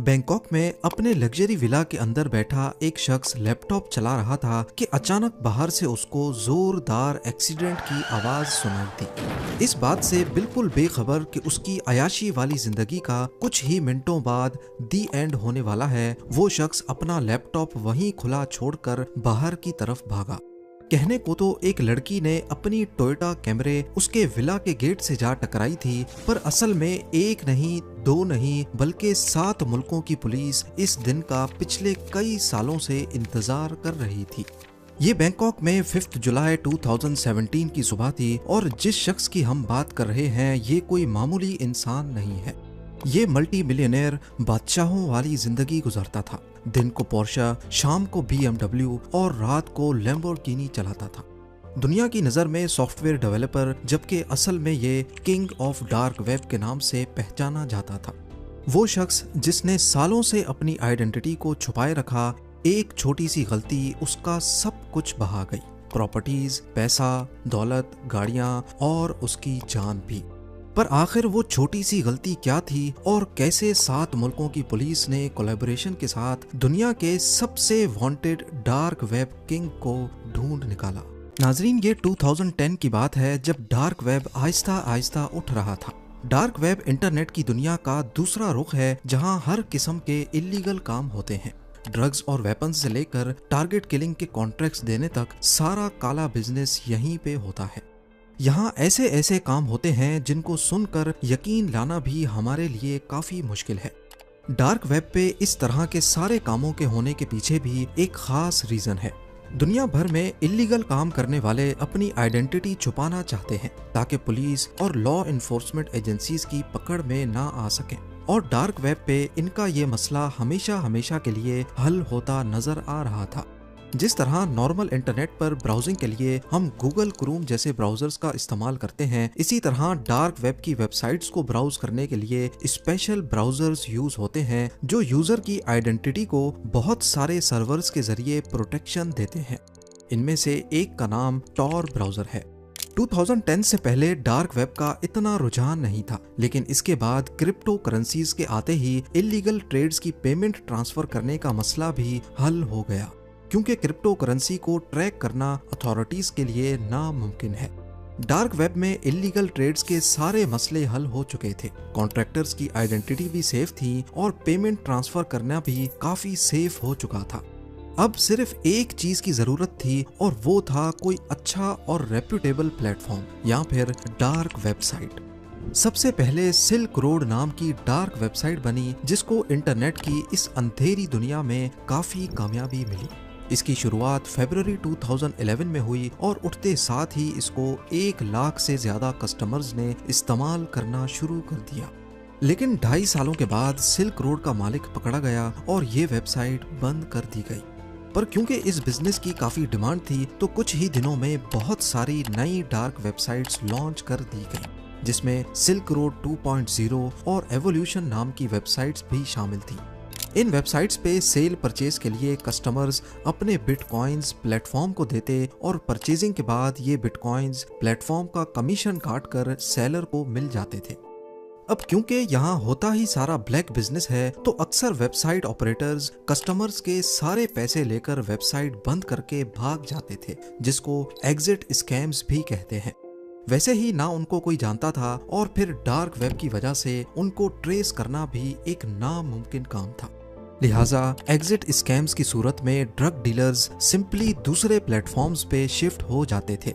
Bangkok में अपने luxury villa के अंदर बैठा एक शख्स लैपटॉप चला रहा था कि अचानक बाहर से उसको जोरदार एक्सीडेंट की आवाज सुनाई दी। इस बात से बिल्कुल बेखबर कि उसकी अयाशी वाली जिंदगी का कुछ ही मिनटों बाद दी एंड होने वाला है, वो शख्स अपना लैपटॉप वहीं खुला छोड़कर बाहर की तरफ भागा। कहने को तो एक लड़की ने अपनी टोयोटा कैमरे उसके विला के गेट से जा टकराई थी, पर असल में एक नहीं, दो नहीं, बल्कि 7 मुल्कों की पुलिस इस दिन का पिछले कई सालों से इंतजार कर रही थी। ये बैंकॉक में 5 जुलाई 2017 की सुबह थी और जिस शख्स की हम बात कर रहे हैं ये कोई मामूली इंसान नहीं है। ये मल्टी मिलियनेयर बादशाहों वाली जिंदगी गुजारता था। दिन को पोर्शा, शाम को BMW और रात को लैम्बोर्गिनी चलाता था। दुनिया की नज़र में सॉफ्टवेयर डेवलपर, जबकि असल में ये किंग ऑफ डार्क वेब के नाम से पहचाना जाता था। वो शख्स जिसने सालों से अपनी आइडेंटिटी को छुपाए रखा, एक छोटी सी गलती उसका सब कुछ बहा गई। प्रॉपर्टीज, पैसा, दौलत, गाड़ियां और उसकी जान भी। पर आखिर वो छोटी सी गलती क्या थी और कैसे 7 मुल्कों की पुलिस ने कोलैबोरेशन के साथ दुनिया के सबसे वांटेड डार्क वेब किंग को ढूंढ निकाला। नाजरीन, ये 2010 की बात है जब डार्क वेब आहिस्ता आहिस्ता उठ रहा था। डार्क वेब इंटरनेट की दुनिया का दूसरा रुख है जहां हर किस्म के इलीगल काम होते हैं। ड्रग्स और वेपन्स से लेकर टारगेट किलिंग के कॉन्ट्रैक्ट्स देने तक सारा काला बिजनेस यहीं पे होता है। यहाँ ऐसे ऐसे काम होते हैं जिनको सुनकर यकीन लाना भी हमारे लिए काफी मुश्किल है। डार्क वेब पे इस तरह के सारे कामों के होने के पीछे भी एक खास रीजन है। दुनिया भर में इलीगल काम करने वाले अपनी आइडेंटिटी छुपाना चाहते हैं ताकि पुलिस और लॉ इन्फोर्समेंट एजेंसीज की पकड़ में ना आ सकें। और डार्क वेब पे इनका ये मसला हमेशा हमेशा के लिए हल होता नजर आ रहा था। जिस तरह नॉर्मल इंटरनेट पर ब्राउजिंग के लिए हम गूगल क्रोम जैसे ब्राउजर्स का इस्तेमाल करते हैं, इसी तरह डार्क वेब की वेबसाइट्स को ब्राउज करने के लिए स्पेशल ब्राउजर्स यूज होते हैं जो यूजर की आइडेंटिटी को बहुत सारे सर्वर्स के जरिए प्रोटेक्शन देते हैं। इनमें से एक का नाम टॉर ब्राउजर है। 2010 से पहले डार्क वेब का इतना रुझान नहीं था, लेकिन इसके बाद क्रिप्टो करेंसीज के आते ही इलीगल ट्रेड्स की पेमेंट ट्रांसफर करने का मसला भी हल हो गया, क्योंकि क्रिप्टो करेंसी को ट्रैक करना अथॉरिटीज के लिए नामुमकिन है। डार्क वेब में इलीगल ट्रेड्स के सारे मसले हल हो चुके थे। कॉन्ट्रैक्टर्स की आइडेंटिटी भी सेफ थी और पेमेंट ट्रांसफर करना भी काफी सेफ हो चुका था। अब सिर्फ एक चीज की जरूरत थी और वो था कोई अच्छा और रेप्यूटेबल प्लेटफॉर्म या फिर डार्क वेबसाइट। सबसे पहले सिल्क रोड नाम की डार्क वेबसाइट बनी जिसको इंटरनेट की इस अंधेरी दुनिया में काफी कामयाबी मिली। इसकी शुरुआत फरवरी 2011 में हुई और उठते साथ ही इसको 1 लाख से ज्यादा कस्टमर्स ने इस्तेमाल करना शुरू कर दिया। लेकिन 2.5 सालों के बाद सिल्क रोड का मालिक पकड़ा गया और ये वेबसाइट बंद कर दी गई। पर क्योंकि इस बिजनेस की काफी डिमांड थी तो कुछ ही दिनों में बहुत सारी नई डार्क वेबसाइट्स लॉन्च कर दी गई, जिसमें सिल्क रोड 2.0 और एवोल्यूशन नाम की वेबसाइट्स भी शामिल थी। इन वेबसाइट्स पे सेल परचेज के लिए कस्टमर्स अपने बिटकॉइंस प्लेटफॉर्म को देते और परचेजिंग के बाद ये बिटकॉइंस प्लेटफॉर्म का कमीशन काटकर सेलर को मिल जाते थे। अब क्योंकि यहाँ होता ही सारा ब्लैक बिजनेस है तो अक्सर वेबसाइट ऑपरेटर्स कस्टमर्स के सारे पैसे लेकर वेबसाइट बंद करके भाग जाते थे, जिसको एग्जिट स्कैम्स भी कहते हैं। वैसे ही ना उनको कोई जानता था और फिर डार्क वेब की वजह से उनको ट्रेस करना भी एक नामुमकिन काम था। लिहाजा एग्जिट स्कैम्स की सूरत में ड्रग डीलर्स सिंपली दूसरे प्लेटफॉर्म्स पे शिफ्ट हो जाते थे।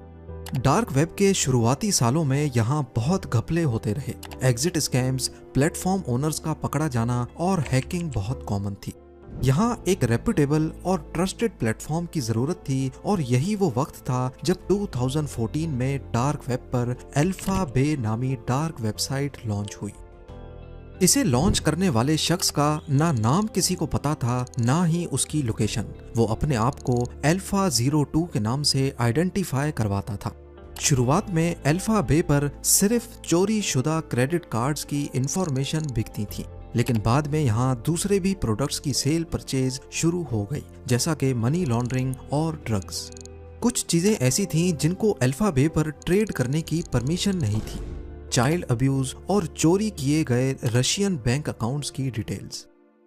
डार्क वेब के शुरुआती सालों में यहाँ बहुत घपले होते रहे। एग्जिट स्कैम्स, प्लेटफॉर्म ओनर्स का पकड़ा जाना और हैकिंग बहुत कॉमन थी। यहाँ एक रेप्यूटेबल और ट्रस्टेड प्लेटफॉर्म की जरूरत थी और यही वो वक्त था जब 2014 में डार्क वेब पर अल्फा बे नामी डार्क वेबसाइट लॉन्च हुई। इसे लॉन्च करने वाले शख्स का ना नाम किसी को पता था, ना ही उसकी लोकेशन। वो अपने आप को अल्फा 02 के नाम से आइडेंटिफाई करवाता था। शुरुआत में अल्फा बे पर सिर्फ चोरी शुदा क्रेडिट कार्ड्स की इंफॉर्मेशन बिकती थी, लेकिन बाद में यहाँ दूसरे भी प्रोडक्ट्स की सेल परचेज शुरू हो गई, जैसा कि मनी लॉन्ड्रिंग और ड्रग्स। कुछ चीजें ऐसी थीं जिनको अल्फा बे पर ट्रेड करने की परमिशन नहीं थी। चाइल्ड अब्यूज और चोरी किए गए रशियन बैंक अकाउंट्स की डिटेल्स।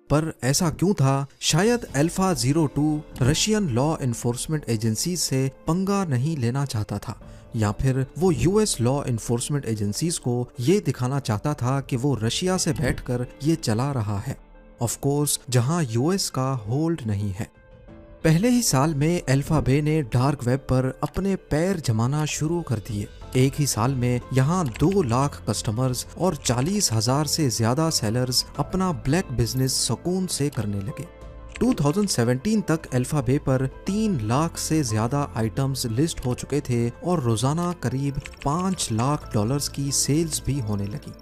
पर ऐसा क्यों था? शायद alpha 02 Russian law enforcement agency से पंगा नहीं लेना चाहता था, या फिर वो यूएस लॉ इन्फोर्समेंट एजेंसीज को ये दिखाना चाहता था कि वो रशिया से बैठकर ये चला रहा है, ऑफ कोर्स जहां यूएस का होल्ड नहीं है। पहले ही साल में अल्फाबे ने डार्क वेब पर अपने पैर जमाना शुरू कर दिए। एक ही साल में यहाँ 2 लाख कस्टमर्स और 40,000 से ज्यादा सेलर्स अपना ब्लैक बिजनेस सुकून से करने लगे। 2017 तक अल्फाबे पर 3 लाख से ज्यादा आइटम्स लिस्ट हो चुके थे और रोजाना करीब $5 लाख की सेल्स भी होने लगी।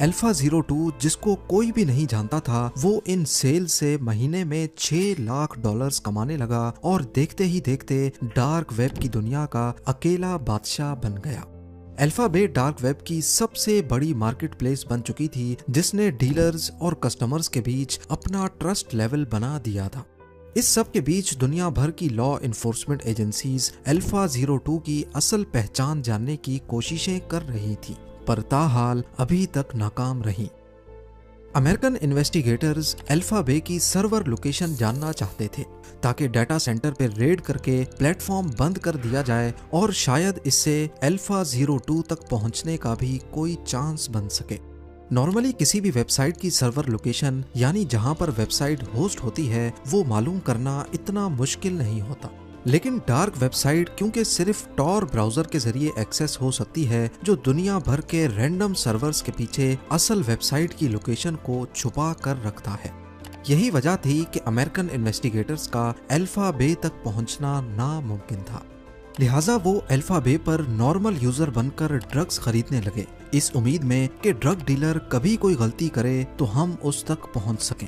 अल्फा 02 जिसको कोई भी नहीं जानता था, वो इन सेल से महीने में $6 लाख कमाने लगा और देखते ही देखते डार्क वेब की दुनिया का अकेला बादशाह बन गया। अल्फाबे डार्क वेब की सबसे बड़ी मार्केट प्लेस बन चुकी थी, जिसने डीलर्स और कस्टमर्स के बीच अपना ट्रस्ट लेवल बना दिया था। इस सब के बीच दुनिया भर की लॉ इन्फोर्समेंट एजेंसीज अल्फा 02 की असल पहचान जानने की कोशिशें कर रही थी, पर ताहाल अभी तक नाकाम रही। अमेरिकन इन्वेस्टिगेटर्स अल्फाबे की सर्वर लोकेशन जानना चाहते थे, ताकि डाटा सेंटर पर रेड करके प्लेटफॉर्म बंद कर दिया जाए और शायद इससे अल्फा 02 तक पहुंचने का भी कोई चांस बन सके। नॉर्मली किसी भी वेबसाइट की सर्वर लोकेशन यानी जहां पर वेबसाइट होस्ट होती है, वो मालूम करना इतना मुश्किल नहीं होता। लेकिन डार्क वेबसाइट क्योंकि सिर्फ टॉर ब्राउजर के जरिए एक्सेस हो सकती है, जो दुनिया भर के रैंडम सर्वर्स के पीछे असल वेबसाइट की लोकेशन को छुपा कर रखता है। यही वजह थी कि अमेरिकन इन्वेस्टिगेटर्स का अल्फाबे तक पहुंचना नामुमकिन था। लिहाजा वो अल्फाबे पर नॉर्मल यूजर बनकर ड्रग्स खरीदने लगे, इस उम्मीद में कि ड्रग डीलर कभी कोई गलती करे तो हम उस तक पहुंच सकें।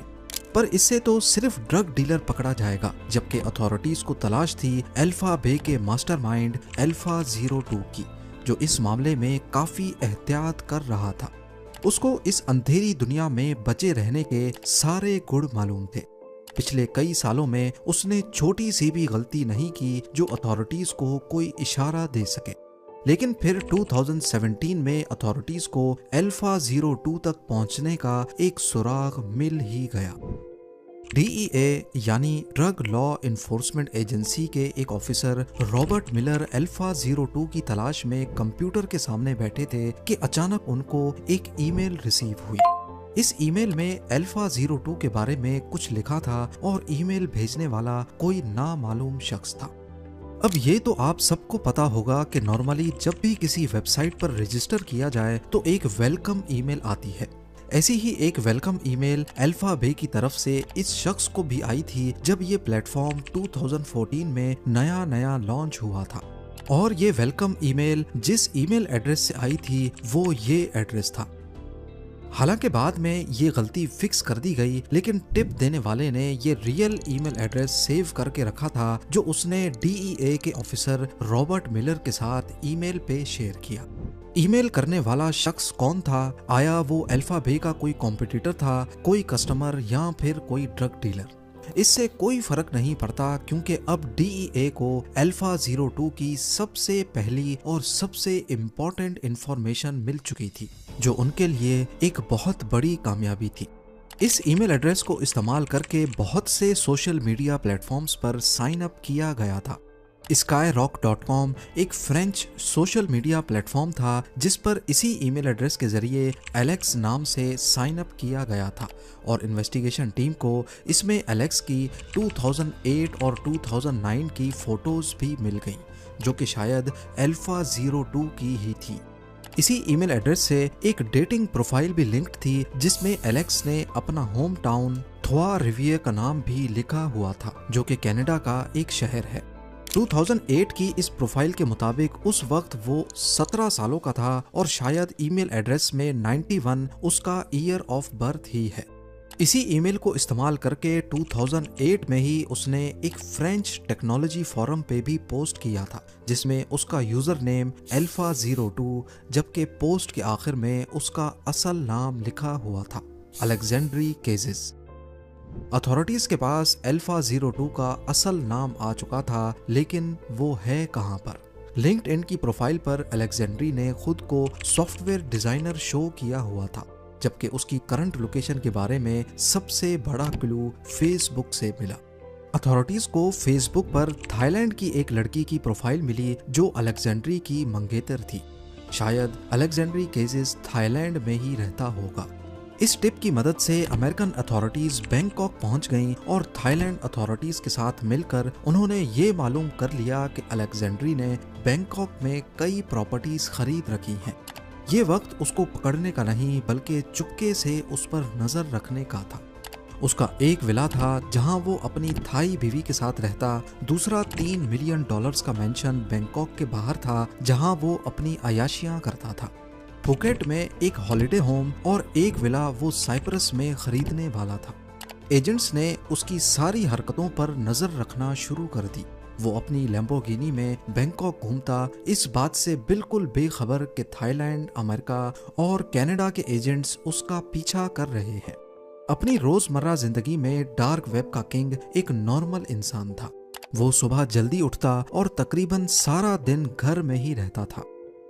पर इससे तो सिर्फ ड्रग डीलर पकड़ा जाएगा, जबकि अथॉरिटीज को तलाश थी अल्फाबे के मास्टरमाइंड अल्फा 02 की, जो इस मामले में काफी एहतियात कर रहा था। उसको इस अंधेरी दुनिया में बचे रहने के सारे गुण मालूम थे। पिछले कई सालों में उसने छोटी सी भी गलती नहीं की जो अथॉरिटीज को कोई इशारा दे सके। लेकिन फिर 2017 में अथॉरिटीज को अल्फा 02 तक पहुंचने का एक सुराग मिल ही गया। डीईए यानी ड्रग लॉ इन्फोर्समेंट एजेंसी के एक ऑफिसर रॉबर्ट मिलर अल्फा 02 की तलाश में कंप्यूटर के सामने बैठे थे कि अचानक उनको एक ईमेल रिसीव हुई। इस ईमेल में अल्फा 02 के बारे में कुछ लिखा था और ईमेल भेजने वाला कोई नामालूम शख्स था। अब ये तो आप सबको पता होगा कि नॉर्मली जब भी किसी वेबसाइट पर रजिस्टर किया जाए तो एक वेलकम ईमेल आती है। ऐसी ही एक वेलकम ईमेल अल्फाबे की तरफ से इस शख्स को भी आई थी जब ये प्लेटफॉर्म 2014 में नया लॉन्च हुआ था। और ये वेलकम ईमेल जिस ईमेल एड्रेस से आई थी वो ये एड्रेस था। हालांकि बाद में ये गलती फिक्स कर दी गई, लेकिन टिप देने वाले ने ये रियल ईमेल एड्रेस सेव करके रखा था जो उसने डीईए के ऑफिसर रॉबर्ट मिलर के साथ ईमेल पे शेयर किया। ईमेल करने वाला शख्स कौन था? आया वो अल्फाबे का कोई कॉम्पिटिटर था, कोई कस्टमर या फिर कोई ड्रग डीलर? इससे कोई फर्क नहीं पड़ता, क्योंकि अब डीईए को अल्फा 02 की सबसे पहली और सबसे इम्पोर्टेंट इंफॉर्मेशन मिल चुकी थी, जो उनके लिए एक बहुत बड़ी कामयाबी थी। इस ईमेल एड्रेस को इस्तेमाल करके बहुत से सोशल मीडिया प्लेटफॉर्म्स पर साइन अप किया गया था। skyrock.com एक फ्रेंच सोशल मीडिया प्लेटफॉर्म था जिस पर इसी ईमेल एड्रेस के जरिए एलेक्स नाम से साइन अप किया गया था, और इन्वेस्टिगेशन टीम को इसमें एलेक्स की 2008 और 2009 की फोटोज भी मिल गई, जो कि शायद अल्फा 02 की ही थी। इसी ईमेल एड्रेस से एक डेटिंग प्रोफाइल भी लिंक्ड थी, जिसमें एलेक्स ने अपना होम टाउन थ्वा रिवियर का नाम भी लिखा हुआ था, जो कि कनाडा का एक शहर है। 2008 की इस प्रोफाइल के मुताबिक उस वक्त वो 17 सालों का था और शायद ईमेल एड्रेस में 91 उसका ईयर ऑफ बर्थ ही है। इसी ईमेल को इस्तेमाल करके 2008 में ही उसने एक फ्रेंच टेक्नोलॉजी फोरम पे भी पोस्ट किया था, जिसमें उसका यूजर नेम अल्फा 02, जबकि पोस्ट के आखिर में उसका असल नाम लिखा हुआ था, अलेक्जेंड्री केजेस। अथॉरिटीज के पास अल्फा 02 का असल नाम आ चुका था, लेकिन वो है कहां पर? लिंक्डइन की प्रोफाइल पर अलेक्जेंड्री ने खुद को सॉफ्टवेयर डिजाइनर शो किया हुआ था, जबकि उसकी करंट लोकेशन के बारे में सबसे बड़ा क्लू फेसबुक से मिला। अथॉरिटीज को फेसबुक पर थाईलैंड की एक लड़की की प्रोफाइल मिली जो अलेक्जेंड्री की मंगेतर थी। शायद अलेक्जेंड्री केजेस थाईलैंड में ही रहता होगा। इस टिप की मदद से अमेरिकन अथॉरिटीज बैंकॉक पहुंच गईं और थाईलैंड अथॉरिटीज के साथ मिलकर उन्होंने ये मालूम कर लिया कि अलेक्जेंड्री ने बैंकॉक में कई प्रॉपर्टीज खरीद रखी हैं। ये वक्त उसको पकड़ने का नहीं बल्कि चुपके से उस पर नजर रखने का था। उसका एक विला था जहां वो अपनी थाई बीवी के साथ रहता, दूसरा $3 मिलियन का मेंशन बैंकॉक के बाहर था जहां वो अपनी अयाशियां करता था। फुकेट में एक हॉलिडे होम और एक विला वो साइप्रस में खरीदने वाला था। एजेंट्स ने उसकी सारी हरकतों पर नजर रखना शुरू कर दी। वो अपनी लैम्बोर्गिनी में बैंकॉक घूमता, इस बात से बिल्कुल बेखबर कि थाईलैंड, अमेरिका और कनाडा के एजेंट्स उसका पीछा कर रहे हैं। अपनी रोजमर्रा जिंदगी में डार्क वेब का किंग एक नॉर्मल इंसान था। वो सुबह जल्दी उठता और तकरीबन सारा दिन घर में ही रहता था।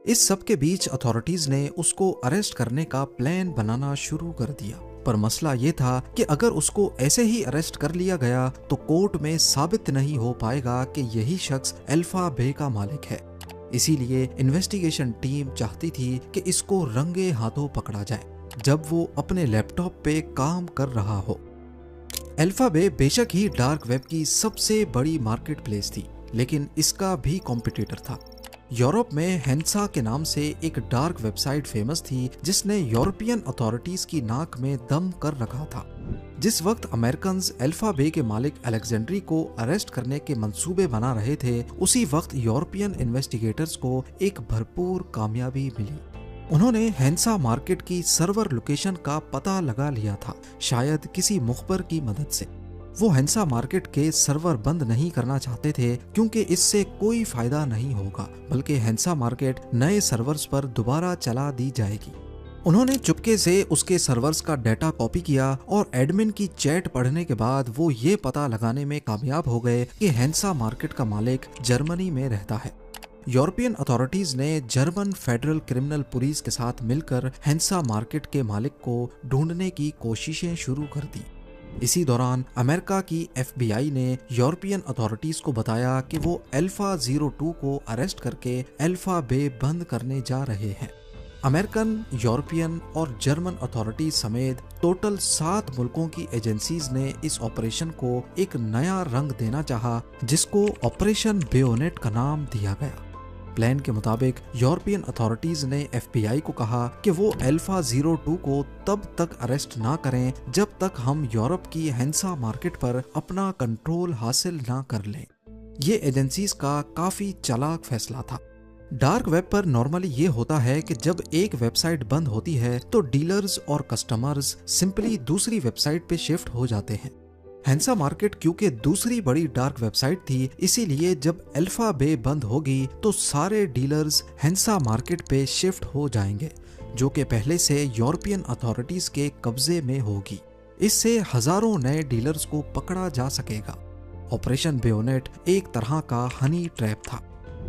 इस सब के बीच अथॉरिटीज ने उसको अरेस्ट करने का प्लान बनाना शुरू कर दिया, पर मसला ये था कि अगर उसको ऐसे ही अरेस्ट कर लिया गया तो कोर्ट में साबित नहीं हो पाएगा कि यही शख्स अल्फा बे का मालिक है। इसीलिए इन्वेस्टिगेशन टीम चाहती थी कि इसको रंगे हाथों पकड़ा जाए जब वो अपने लैपटॉप पे काम कर रहा हो। अल्फा बे बेशक ही डार्क वेब की सबसे बड़ी मार्केट प्लेस थी, लेकिन इसका भी कॉम्पिटिटर था। यूरोप में हेंसा के नाम से एक डार्क वेबसाइट फेमस थी जिसने यूरोपियन अथॉरिटीज की नाक में दम कर रखा था। जिस वक्त अमेरिकन्स अल्फा बे के मालिक अलेक्जेंड्री को अरेस्ट करने के मंसूबे बना रहे थे, उसी वक्त यूरोपियन इन्वेस्टिगेटर्स को एक भरपूर कामयाबी मिली। उन्होंने हेंसा मार्केट की सर्वर लोकेशन का पता लगा लिया था, शायद किसी मुखबर की मदद से। वो हेंसा मार्केट के सर्वर बंद नहीं करना चाहते थे क्योंकि इससे कोई फायदा नहीं होगा, बल्कि हेंसा मार्केट नए सर्वर्स पर दोबारा चला दी जाएगी। उन्होंने चुपके से उसके सर्वर्स का डेटा कॉपी किया और एडमिन की चैट पढ़ने के बाद वो ये पता लगाने में कामयाब हो गए कि हेंसा मार्केट का मालिक जर्मनी में रहता है। यूरोपियन अथॉरिटीज ने जर्मन फेडरल क्रिमिनल पुलिस के साथ मिलकर हेंसा मार्केट के मालिक को ढूंढने की कोशिशें शुरू कर दी। इसी दौरान अमेरिका की FBI ने यूरोपियन अथॉरिटीज को बताया कि वो अल्फा 02 को अरेस्ट करके अल्फा बे बंद करने जा रहे हैं। अमेरिकन, यूरोपियन और जर्मन अथॉरिटीज समेत टोटल 7 मुल्कों की एजेंसीज ने इस ऑपरेशन को एक नया रंग देना चाहा, जिसको ऑपरेशन बेयोनेट का नाम दिया गया। प्लान के मुताबिक यूरोपियन अथॉरिटीज ने FBI को कहा कि वो अल्फा 02 को तब तक अरेस्ट ना करें जब तक हम यूरोप की हेंसा मार्केट पर अपना कंट्रोल हासिल ना कर लें। ये एजेंसीज का काफी चालाक फैसला था। डार्क वेब पर नॉर्मली ये होता है कि जब एक वेबसाइट बंद होती है तो डीलर्स और कस्टमर्स सिंपली दूसरी वेबसाइट पे शिफ्ट हो जाते हैं। हेंसा मार्केट क्योंकि दूसरी बड़ी डार्क वेबसाइट थी, इसीलिए जब अल्फा बे बंद होगी तो सारे डीलर्स हेंसा मार्केट पे शिफ्ट हो जाएंगे, जो कि पहले से यूरोपियन अथॉरिटीज के कब्जे में होगी। इससे हजारों नए डीलर्स को पकड़ा जा सकेगा। ऑपरेशन बेयोनेट एक तरह का हनी ट्रैप था।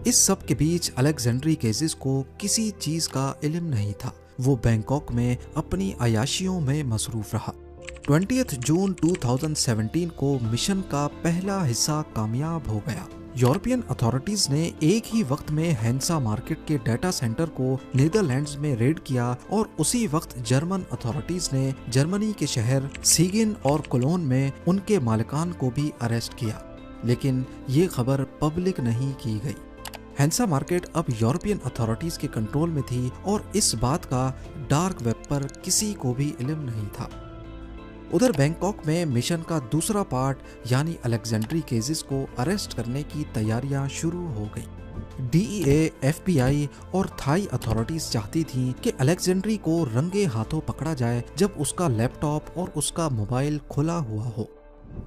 इस सब के बीच अलेक्जेंड्री केजेस को किसी चीज का इल्म नहीं था। वो बैंकॉक में अपनी अयाशियों में मसरूफ रहा। 20 जून 2017 को मिशन का पहला हिस्सा कामयाब हो गया। यूरोपियन अथॉरिटीज ने एक ही वक्त में हेंसा मार्केट के डाटा सेंटर को नीदरलैंड्स में रेड किया और उसी वक्त जर्मन अथॉरिटीज ने जर्मनी के शहर सीगिन और कोलोन में उनके मालिकान को भी अरेस्ट किया, लेकिन ये खबर पब्लिक नहीं की गई। हेंसा मार्केट अब यूरोपियन अथॉरिटीज के कंट्रोल में थी और इस बात का डार्क वेब पर किसी को भी इल्म नहीं था। उधर बैंकॉक में मिशन का दूसरा पार्ट यानी अलेक्जेंड्री केजेस को अरेस्ट करने की तैयारियां शुरू हो गई। DEA, FBI और थाई अथॉरिटीज चाहती थीं कि अलेक्जेंड्री को रंगे हाथों पकड़ा जाए जब उसका लैपटॉप और उसका मोबाइल खुला हुआ हो।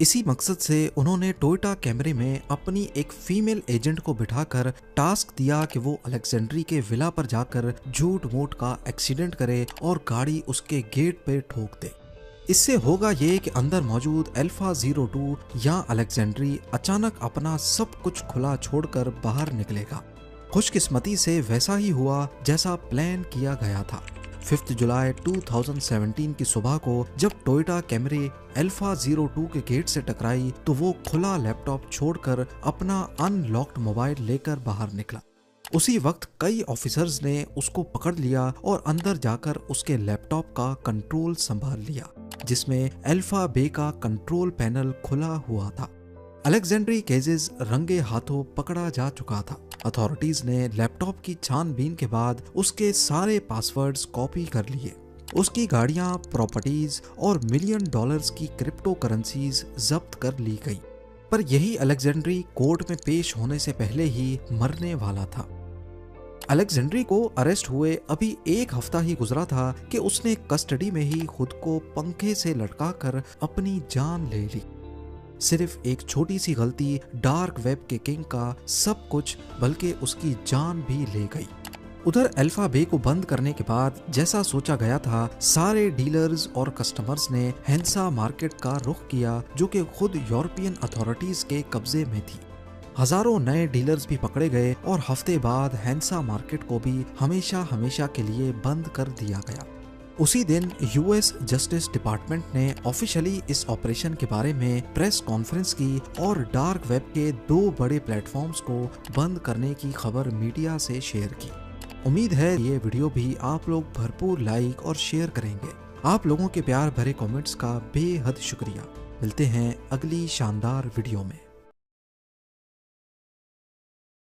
इसी मकसद से उन्होंने टोयोटा कैमरे में अपनी एक फीमेल एजेंट को बिठाकर टास्क दिया कि वो अलेक्जेंड्री के विला पर जाकर झूठ मूठ का एक्सीडेंट करे और गाड़ी उसके गेट पे ठोक दे। इससे होगा ये कि अंदर मौजूद अल्फा 02 या अलेक्जेंड्री अचानक अपना सब कुछ खुला छोड़कर बाहर निकलेगा। खुशकिस्मती से वैसा ही हुआ जैसा प्लान किया गया था। 5 जुलाई 2017 की सुबह को जब टोयोटा कैमरी अल्फा 02 के गेट से टकराई तो वो खुला लैपटॉप छोड़कर अपना अनलॉक्ड मोबाइल लेकर बाहर निकला। उसी वक्त कई ऑफिसर्स ने उसको पकड़ लिया और अंदर जाकर उसके लैपटॉप का कंट्रोल संभाल लिया, जिसमें अल्फा बे का कंट्रोल पैनल खुला हुआ था। अलेक्जेंड्री केजेस रंगे हाथों पकड़ा जा चुका था। अथॉरिटीज ने लैपटॉप की छानबीन के बाद उसके सारे पासवर्ड्स कॉपी कर लिए। उसकी गाड़ियां, प्रॉपर्टीज और $1 मिलियन की क्रिप्टो करेंसीज जब्त कर ली गई। पर यही अलेक्जेंड्री कोर्ट में पेश होने से पहले ही मरने वाला था। अलेक्जेंड्री को अरेस्ट हुए अभी 1 हफ्ता ही गुजरा था कि उसने कस्टडी में ही खुद को पंखे से लटकाकर अपनी जान ले ली। सिर्फ एक छोटी सी गलती डार्क वेब के किंग का सब कुछ बल्कि उसकी जान भी ले गई। उधर अल्फा बे को बंद करने के बाद जैसा सोचा गया था, सारे डीलर्स और कस्टमर्स ने हैंसा मार्केट का रुख किया, जो कि खुद यूरोपियन अथॉरिटीज के कब्जे में थी। हजारों नए डीलर्स भी पकड़े गए और हफ्ते बाद हैंसा मार्केट को भी हमेशा के लिए बंद कर दिया गया। उसी दिन यूएस जस्टिस डिपार्टमेंट ने ऑफिशियली इस ऑपरेशन के बारे में प्रेस कॉन्फ्रेंस की और डार्क वेब के 2 बड़े प्लेटफॉर्म्स को बंद करने की खबर मीडिया से शेयर की। उम्मीद है ये वीडियो भी आप लोग भरपूर लाइक और शेयर करेंगे। आप लोगों के प्यार भरे कमेंट्स का बेहद शुक्रिया। मिलते हैं अगली शानदार वीडियो में।